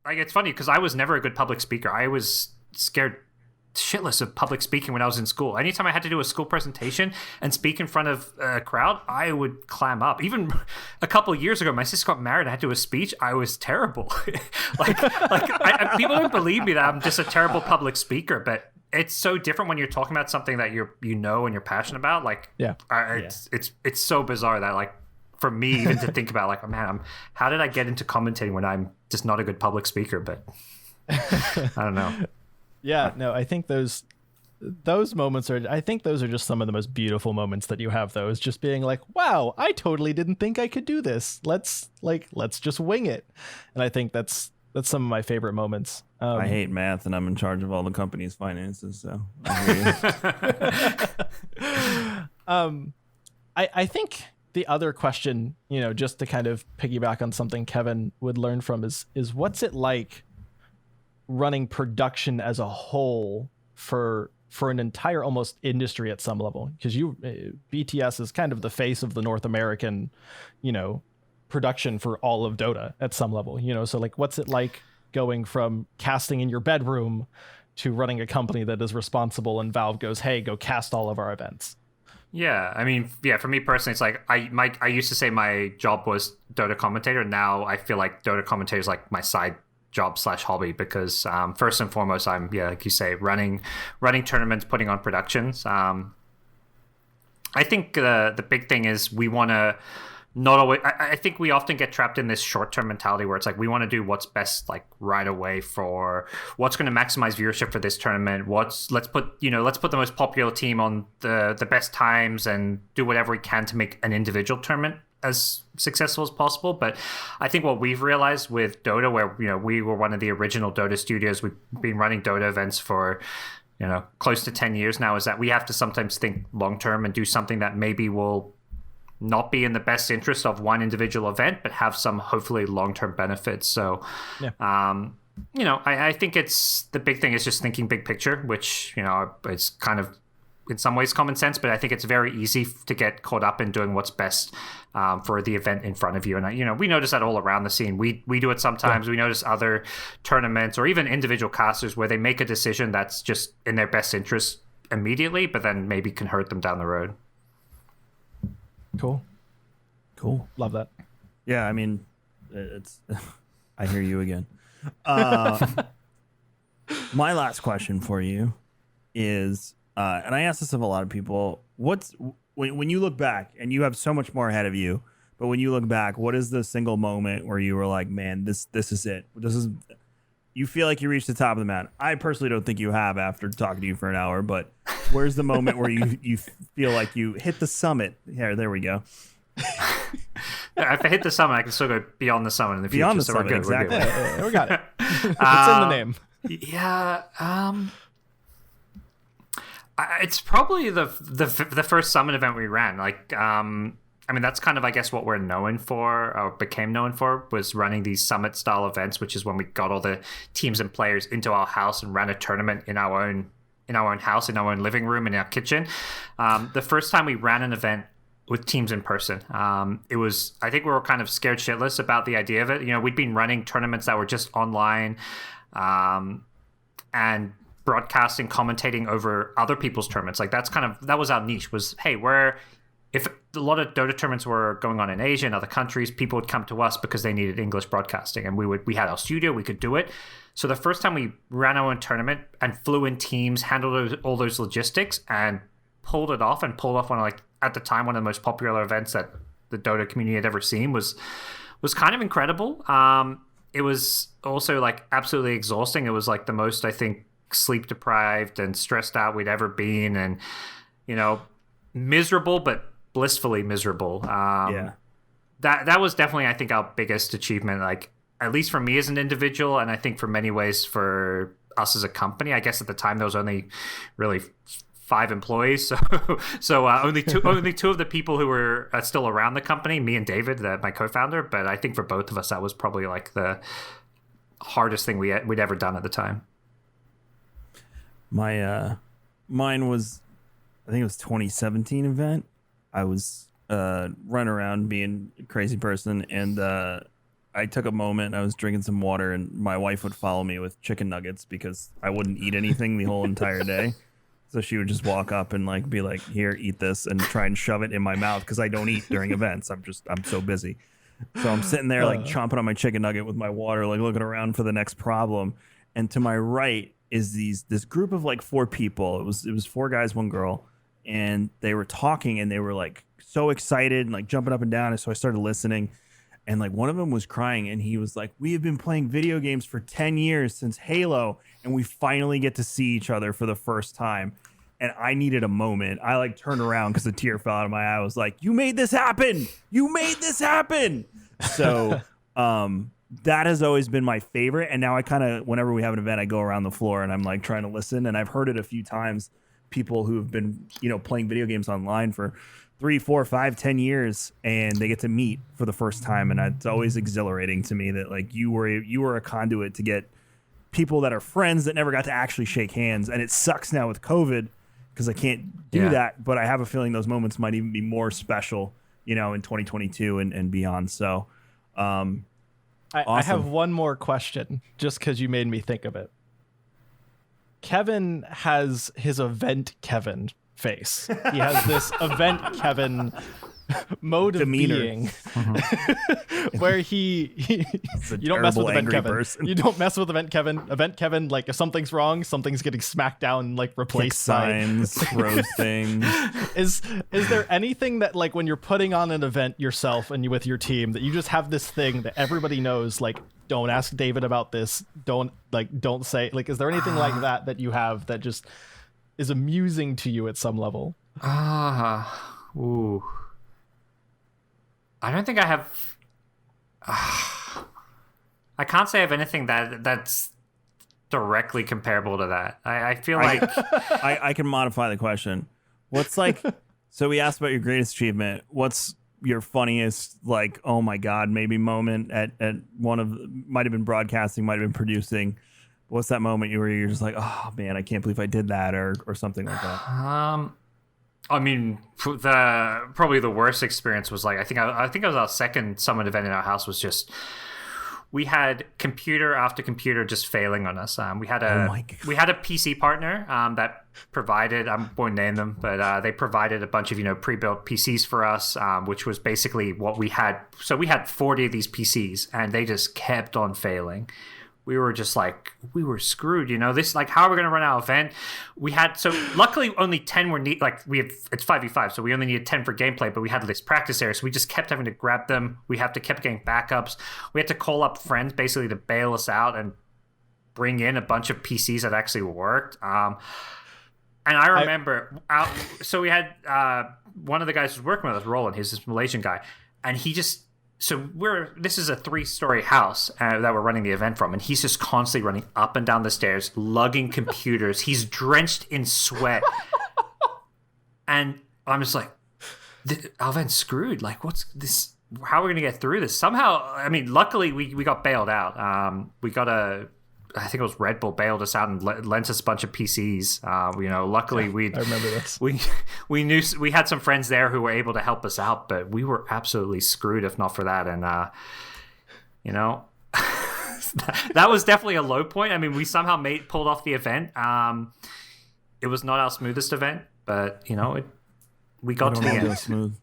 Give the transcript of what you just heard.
like it's funny because I was never a good public speaker. I was scared shitless of public speaking when I was in school. Anytime I had to do a school presentation and speak in front of a crowd, I would clam up. Even a couple of years ago, my sister got married. I had to do a speech. I was terrible. People don't believe me that I'm just a terrible public speaker, but it's so different when you're talking about something that and you're passionate about. Like, it's so bizarre that like for me even to think about like, oh man, how did I get into commentating when I'm just not a good public speaker? But I don't know. Yeah, no, I think those moments are just some of the most beautiful moments that you have, though, is just being like, wow, I totally didn't think I could do this. Let's just wing it. And I think that's some of my favorite moments. I hate math and I'm in charge of all the company's finances, so I hear you. I think the other question, just to kind of piggyback on something Kevin would learn from is what's it like running production as a whole for an entire almost industry at some level, because BTS is kind of the face of the North American production for all of Dota at some level, so like what's it like going from casting in your bedroom to running a company that is responsible and Valve goes, hey, go cast all of our events? Yeah, I mean, for me personally, it's like I used to say my job was Dota commentator. Now I feel like Dota commentator is like my side job / hobby, because first and foremost I'm like you say running tournaments, putting on productions. I think the big thing is we want to not always. I think we often get trapped in this short-term mentality where it's like we want to do what's best like right away for what's going to maximize viewership for this tournament. Let's put the most popular team on the best times and do whatever we can to make an individual tournament as successful as possible. But I think what we've realized with Dota, where we were one of the original Dota studios, we've been running Dota events for close to 10 years now, is that we have to sometimes think long term and do something that maybe will not be in the best interest of one individual event, but have some hopefully long-term benefits. So I think it's the big thing is just thinking big picture, which it's kind of in some ways common sense, but I think it's very easy to get caught up in doing what's best for the event in front of you. And we notice that all around the scene. We do it sometimes. Yeah. We notice other tournaments or even individual casters where they make a decision that's just in their best interest immediately, but then maybe can hurt them down the road. Cool. Love that. Yeah, I mean, it's. I hear you again. My last question for you is. And I ask this of a lot of people, when you look back, and you have so much more ahead of you, but when you look back, what is the single moment where you were like, man, this is it? You feel like you reached the top of the mountain. I personally don't think you have after talking to you for an hour, but where's the moment where you feel like you hit the summit? There we go. If I hit the summit, I can still go beyond the summit in the future. Beyond the so summit, we're good. exactly. We got it. It's in the name. Yeah. It's probably the first summit event we ran. Like, I mean, that's kind of, I guess, what we're known for, or became known for, was running these summit style events, which is when we got all the teams and players into our house and ran a tournament in our own house, in our own living room, in our kitchen. The first time we ran an event with teams in person, it was, I think we were kind of scared shitless about the idea of it. We'd been running tournaments that were just online, and broadcasting, commentating over other people's tournaments. Like that was our niche, was, hey, if a lot of Dota tournaments were going on in Asia and other countries, people would come to us because they needed English broadcasting, and we had our studio, we could do it. So the first time we ran our own tournament and flew in teams, handled all those logistics, and pulled off one of, like, at the time, one of the most popular events that the Dota community had ever seen, was kind of incredible. It was also like absolutely exhausting. It was like the most, I think, sleep deprived and stressed out we'd ever been, and miserable, but blissfully miserable. That was definitely, I think, our biggest achievement, like, at least for me as an individual, and I think for many ways for us as a company. I guess at the time there was only really 5 employees, so only two of the people who were still around the company, me and David, my co-founder. But I think for both of us, that was probably like the hardest thing we'd ever done at the time. Mine was, I think it was 2017 event. I was running around being a crazy person, and I took a moment. I was drinking some water, and my wife would follow me with chicken nuggets because I wouldn't eat anything the whole entire day. So she would just walk up and like be like, "Here, eat this," and try and shove it in my mouth because I don't eat during events. I'm so busy. So I'm sitting there like chomping on my chicken nugget with my water, like looking around for the next problem. And to my right is this group of like 4 people. It was 4 guys, 1 girl, and they were talking and they were like so excited and like jumping up and down. And so I started listening. And like one of them was crying and he was like, "We have been playing video games for 10 years since Halo and we finally get to see each other for the first time." And I needed a moment. I like turned around because a tear fell out of my eye. I was like, "You made this happen. You made this happen." So that has always been my favorite. And now I kind of, whenever we have an event, I go around the floor and I'm like trying to listen. And I've heard it a few times, people who have been, playing video games online for 3, 4, 5, 10 years, and they get to meet for the first time. And it's always exhilarating to me that like you were a conduit to get people that are friends that never got to actually shake hands. And it sucks now with COVID because I can't do that. But I have a feeling those moments might even be more special, in 2022 and beyond. So awesome. I have one more question just because you made me think of it. Kevin has his event Kevin face. He has this event Kevin mode of demeanor. Being where you don't mess with event Kevin. Person. You don't mess with event Kevin. Event Kevin, like if something's wrong, something's getting smacked down, like replaced signs, throw things. Is there anything that like when you're putting on an event yourself and you with your team that you just have this thing that everybody knows, like don't ask David about this, don't say, like is there anything like that you have that just is amusing to you at some level? Ooh. I don't think I have. I can't say I have anything that's directly comparable to that. I feel like I can modify the question. What's like? So we asked about your greatest achievement. What's your funniest, like, oh my god, maybe moment at one of, might have been broadcasting, might have been producing. What's that moment where you're just like, oh man, I can't believe I did that, or something like that? I mean, probably the worst experience was like I think it was our second summit event in our house. Was just we had computer after computer just failing on us. We had a PC partner that provided, I won't name them, but they provided a bunch of pre-built PCs for us, which was basically what we had. So we had 40 of these PCs, and they just kept on failing. We were just like, we were screwed, this, like, how are we going to run our event? So luckily only 10 were it's 5v5. So we only needed 10 for gameplay, but we had this practice area. So we just kept having to grab them. We kept getting backups. We had to call up friends basically to bail us out and bring in a bunch of PCs that actually worked. And I remember, so we had one of the guys who was working with us, Roland, he's this Malaysian guy. And he just, this is a 3-story house that we're running the event from, and he's just constantly running up and down the stairs, lugging computers. He's drenched in sweat. And I'm just like, our event's screwed. Like, what's this? How are we going to get through this? Somehow, I mean, luckily we got bailed out. We got I think it was Red Bull bailed us out and lent us a bunch of PCs. Luckily I remember this. We knew we had some friends there who were able to help us out, but we were absolutely screwed if not for that. And that was definitely a low point. I mean, we somehow pulled off the event. It was not our smoothest event, but we got to the end. Smooth.